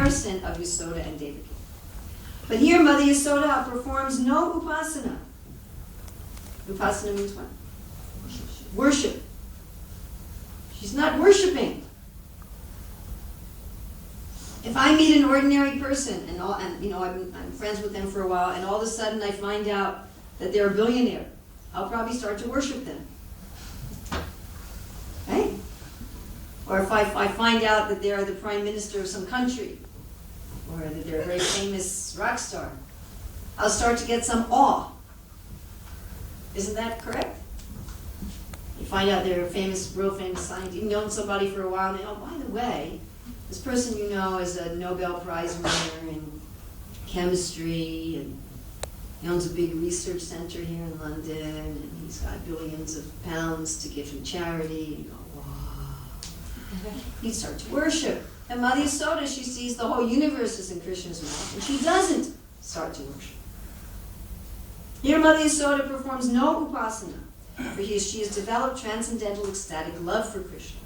comparison of Yasoda and Devaki. But here Mother Yasoda performs no upasana. Upasana means what? Worship. She's not worshiping. If I meet an ordinary person and I'm friends with them for a while, and all of a sudden I find out that they're a billionaire, I'll probably start to worship them. Right? Or if I find out that they're the prime minister of some country, or that they're a very famous rock star, I'll start to get some awe. Isn't that correct? You find out they're a real famous scientist. You've known somebody for a while, and they, oh, by the way, this person you know is a Nobel Prize winner in chemistry, and he owns a big research center here in London, and he's got billions of pounds to give from charity. And you go, wow. You start to worship. And Mother Yasoda, she sees the whole universe is in Krishna's mouth, and she doesn't start to worship. Here Mother Yasoda performs no upasana, for she has developed transcendental ecstatic love for Krishna.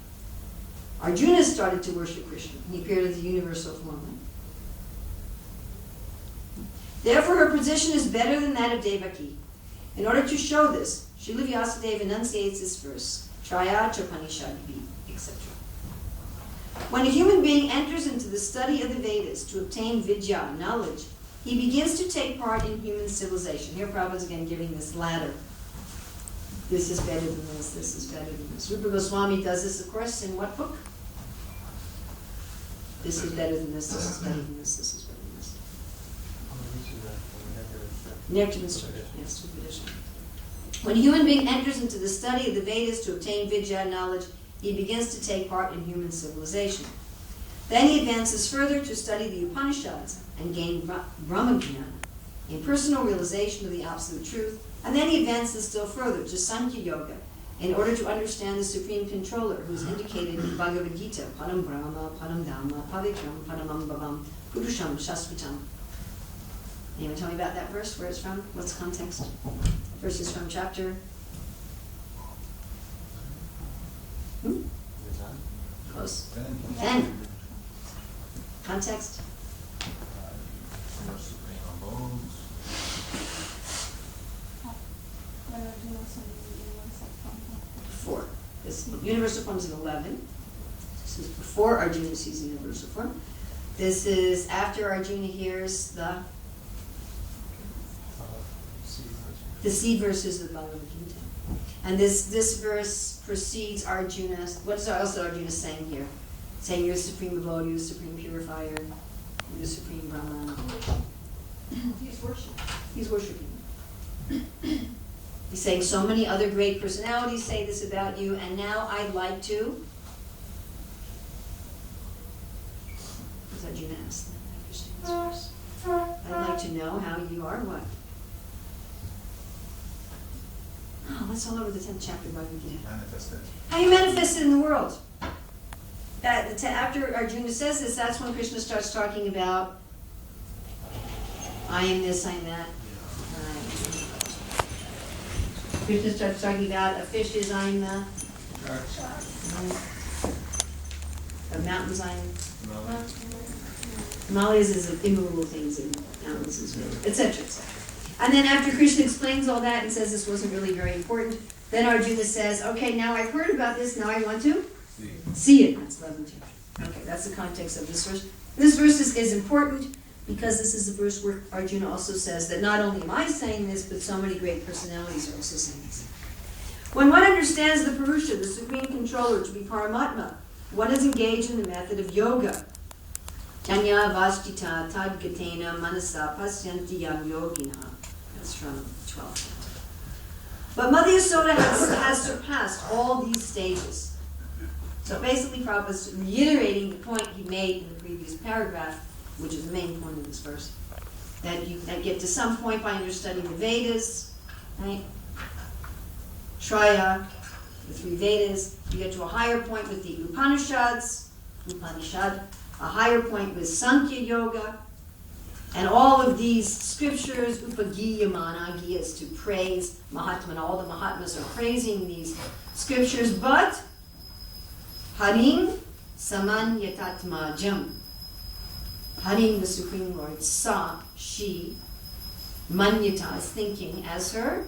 Arjuna started to worship Krishna, and he appeared as the universal form. Therefore, her position is better than that of Devaki. In order to show this, Srila Vyasadeva enunciates this verse, Traya Chapanishadhi, etc. When a human being enters into the study of the Vedas to obtain vidya, knowledge, he begins to take part in human civilization. Here Prabhupada is again giving this ladder. This is better than this is better than this. Rupa Goswami does this, of course, in what book? This is better than this is better than this is better than this. Nectar instruction, yes, tradition. When a human being enters into the study of the Vedas to obtain vidya knowledge, he begins to take part in human civilization. Then he advances further to study the Upanishads and gain Brahmajnana, a personal realization of the absolute truth, and then he advances still further to Sankhya Yoga in order to understand the Supreme Controller who is indicated in Bhagavad Gita, Param Brahma, Param Dhamma, Pavitram, Paramam Bhavam, Purusham, Shashvatam. Anyone tell me about that verse, where it's from? What's the context? Verse is from chapter? Close. 10. Context? Before. This universal form is in 11. This is before Arjuna sees the universal form. This is after Arjuna hears the seed verses of the Bhagavad Gita. And this verse precedes Arjuna. What is else Arjuna saying here? Saying you're the supreme devotee, you're the supreme purifier, you're the supreme Brahman. He's worshiping. He's saying so many other great personalities say this about you, and now I'd like to. As Arjuna asked them, I understand this verse. I'd like to know how you are what? Oh, that's all over the 10th chapter of Bhagavad Gita. Manifested. How you manifest it in the world. After Arjuna says this, that's when Krishna starts talking about I am this, I am that. Krishna starts talking about a fish is I am the mountains I am. Himalayas is of immovable things and mountains is etc. etc. And then after Krishna explains all that and says this wasn't really very important, then Arjuna says, okay, now I've heard about this, now I want to see it. That's 11th chapter. Okay, that's the context of this verse. This verse is important because this is the verse where Arjuna also says that not only am I saying this, but so many great personalities are also saying this. When one understands the Purusha, the Supreme Controller, to be Paramatma, one is engaged in the method of yoga. Janya Vastita Tadgatena Manasa Pasyanti Yam Yogina. That's from 12. But Mother Yasoda has surpassed all these stages. So basically, Prabhupada is reiterating the point he made in the previous paragraph, which is the main point of this verse, that you get to some point by understanding the Vedas, right? Traya, the 3 Vedas. You get to a higher point with the Upanishads, a higher point with Sankhya Yoga, and all of these scriptures, Upagiyamana, is to praise Mahatma. All the Mahatmas are praising these scriptures, but Harim Samanyatatmajam. Harim, the Supreme Lord, Sa, she, Manyata is thinking as her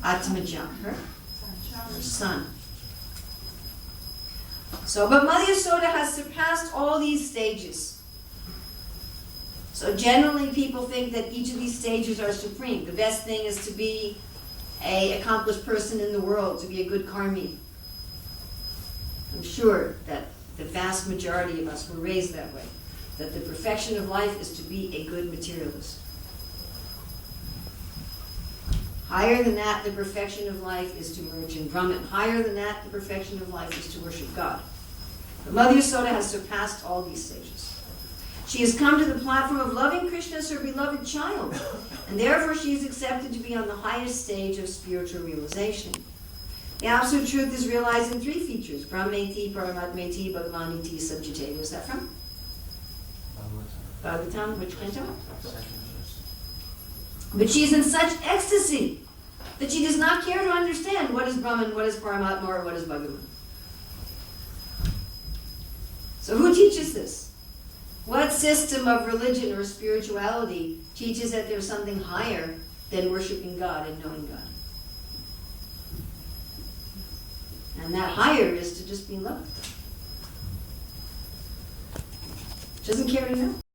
Atmaja, her son. So, but Mother Yasoda has surpassed all these stages. So generally people think that each of these stages are supreme. The best thing is to be an accomplished person in the world, to be a good karmi. I'm sure that the vast majority of us were raised that way, that the perfection of life is to be a good materialist. Higher than that, the perfection of life is to merge in Brahman. Higher than that, the perfection of life is to worship God. But Mother Yasoda has surpassed all these stages. She has come to the platform of loving Krishna as her beloved child, and therefore she is accepted to be on the highest stage of spiritual realization. The absolute truth is realized in three features: Brahmeti, Paramatmeti, Bhagavaniti, Sabjite. Where's that from? Bhagavatam, which canto? But she is in such ecstasy that she does not care to understand what is Brahman, what is Paramatma, or what is Bhagavan. So who teaches this? What system of religion or spirituality teaches that there's something higher than worshiping God and knowing God? And that higher is to just be loved. She doesn't care to know.